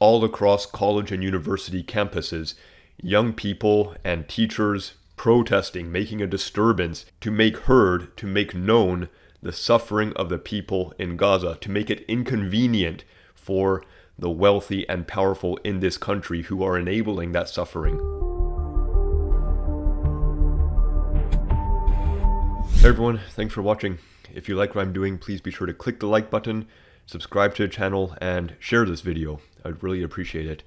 all across college and university campuses, young people and teachers protesting, making a disturbance to make heard, to make known the suffering of the people in Gaza, to make it inconvenient for the wealthy and powerful in this country who are enabling that suffering. Hey everyone, thanks for watching. If you like what I'm doing, please be sure to click the like button, subscribe to the channel, and share this video. I'd really appreciate it.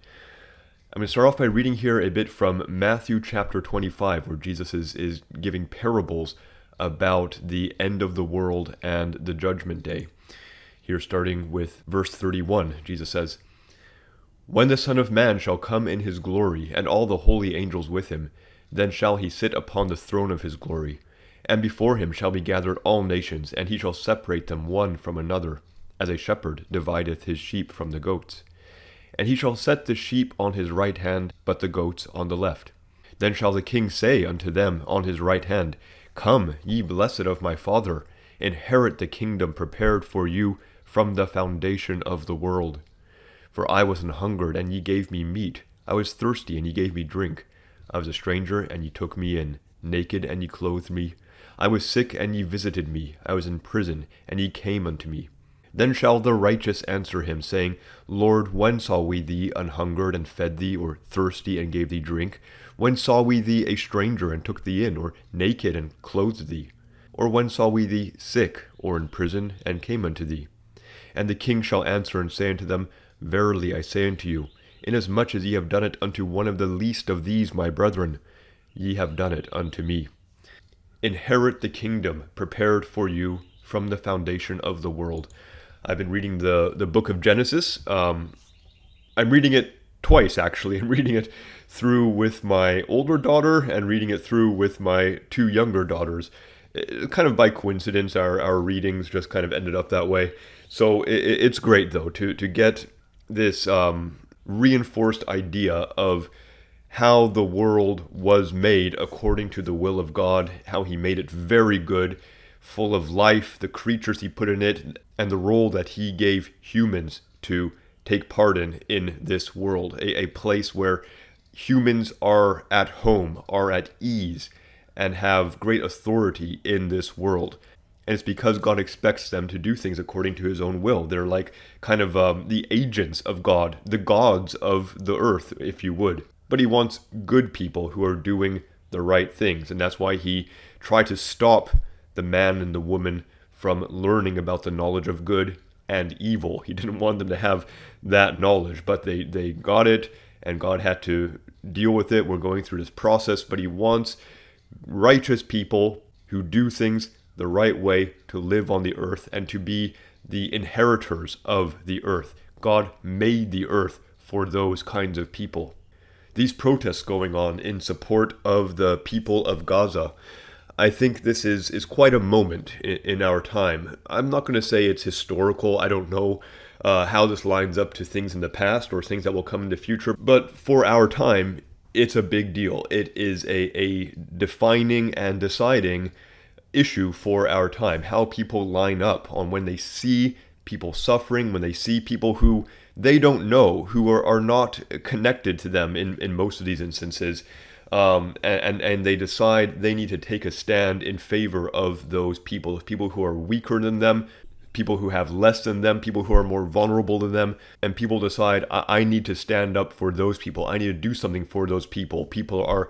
I'm going to start off by reading here a bit from Matthew chapter 25, where Jesus is giving parables about the end of the world and the judgment day. Here starting with verse 31, Jesus says, "When the Son of Man shall come in his glory, and all the holy angels with him, then shall he sit upon the throne of his glory. And before him shall be gathered all nations, and he shall separate them one from another, as a shepherd divideth his sheep from the goats. And he shall set the sheep on his right hand, but the goats on the left. Then shall the king say unto them on his right hand, Come, ye blessed of my Father, inherit the kingdom prepared for you from the foundation of the world. For I was an hungered, and ye gave me meat. I was thirsty, and ye gave me drink. I was a stranger, and ye took me in. Naked, and ye clothed me. I was sick, and ye visited me. I was in prison, and ye came unto me. Then shall the righteous answer him, saying, Lord, when saw we thee an hungered, and fed thee, or thirsty, and gave thee drink? When saw we thee a stranger, and took thee in, or naked, and clothed thee? Or when saw we thee sick, or in prison, and came unto thee? And the king shall answer and say unto them, Verily I say unto you, inasmuch as ye have done it unto one of the least of these my brethren, ye have done it unto me. Inherit the kingdom prepared for you from the foundation of the world." I've been reading the book of Genesis. I'm reading it twice, actually. I'm reading it through with my older daughter and reading it through with my two younger daughters. Kind of by coincidence, our readings just kind of ended up that way. So it's great, though, to get this reinforced idea of how the world was made according to the will of God, how he made it very good, full of life, the creatures he put in it, and the role that he gave humans to take part in this world, a place where humans are at home, are at ease, and have great authority in this world. And it's because God expects them to do things according to his own will. They're like kind of the agents of God, the gods of the earth, if you would. But he wants good people who are doing the right things. And that's why he tried to stop the man and the woman from learning about the knowledge of good and evil. He didn't want them to have that knowledge, but they got it, and God had to deal with it. We're going through this process, but he wants righteous people who do things the right way to live on the earth and to be the inheritors of the earth. God made the earth for those kinds of people. These protests going on in support of the people of Gaza, I think this is quite a moment in our time. I'm not going to say it's historical. I don't know how this lines up to things in the past or things that will come in the future. But for our time, it's a big deal. It is a defining and deciding issue for our time. How people line up on when they see people suffering, when they see people who they don't know, who are not connected to them in most of these instances. And they decide they need to take a stand in favor of those people who are weaker than them, people who have less than them, people who are more vulnerable than them, and people decide, I need to stand up for those people. I need to do something for those people. People are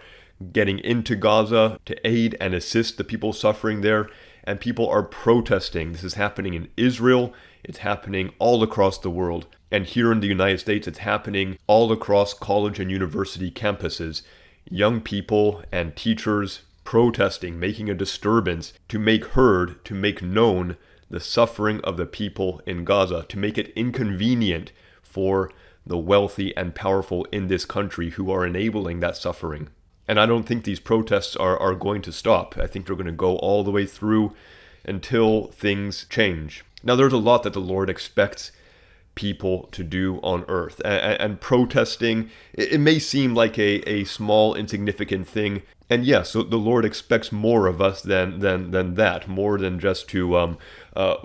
getting into Gaza to aid and assist the people suffering there, and people are protesting. This is happening in Israel. It's happening all across the world. And here in the United States, it's happening all across college and university campuses. Young people and teachers protesting, making a disturbance to make heard, to make known the suffering of the people in Gaza, to make it inconvenient for the wealthy and powerful in this country who are enabling that suffering. And I don't think these protests are going to stop. I think they're going to go all the way through until things change. Now, there's a lot that the Lord expects people to do on earth. And protesting, it may seem like a small, insignificant thing. And yes, so the Lord expects more of us than that, more than just to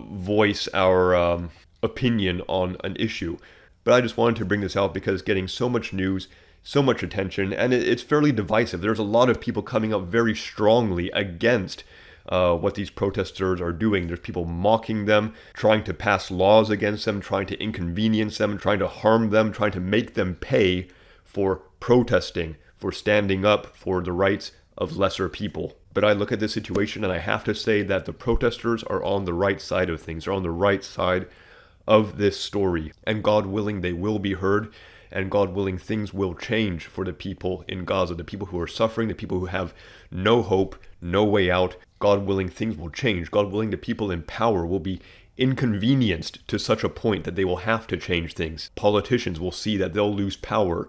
voice our opinion on an issue. But I just wanted to bring this out because it's getting so much news, so much attention, and it's fairly divisive. There's a lot of people coming up very strongly against what these protesters are doing. There's people mocking them, trying to pass laws against them, trying to inconvenience them, trying to harm them, trying to make them pay for protesting, for standing up for the rights of lesser people. But I look at this situation and I have to say that the protesters are on the right side of things. They're on the right side of this story. And God willing, they will be heard. And God willing, things will change for the people in Gaza, the people who are suffering, the people who have no hope, no way out. God willing, things will change. God willing, the people in power will be inconvenienced to such a point that they will have to change things. Politicians will see that they'll lose power.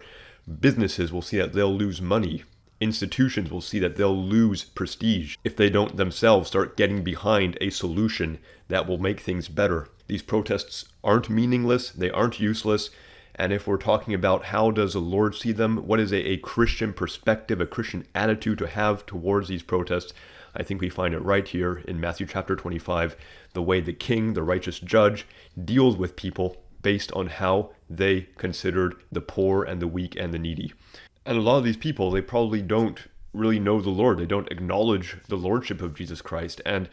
Businesses will see that they'll lose money. Institutions will see that they'll lose prestige if they don't themselves start getting behind a solution that will make things better. These protests aren't meaningless, they aren't useless, and if we're talking about how does the Lord see them, what is a Christian perspective, a Christian attitude to have towards these protests, I think we find it right here in Matthew chapter 25, the way the king, the righteous judge, deals with people based on how they considered the poor and the weak and the needy. And a lot of these people, they probably don't really know the Lord. They don't acknowledge the lordship of Jesus Christ. And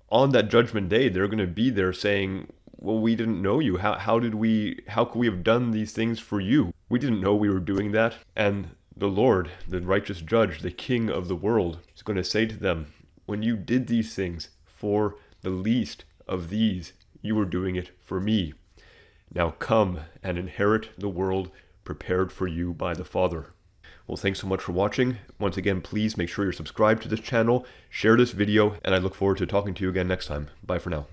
on that judgment day, they're going to be there saying, well, we didn't know you. How could we have done these things for you? We didn't know we were doing that. And the Lord, the righteous judge, the king of the world, is going to say to them, when you did these things for the least of these, you were doing it for me. Now come and inherit the world prepared for you by the Father. Well, thanks so much for watching. Once again, please make sure you're subscribed to this channel, share this video, and I look forward to talking to you again next time. Bye for now.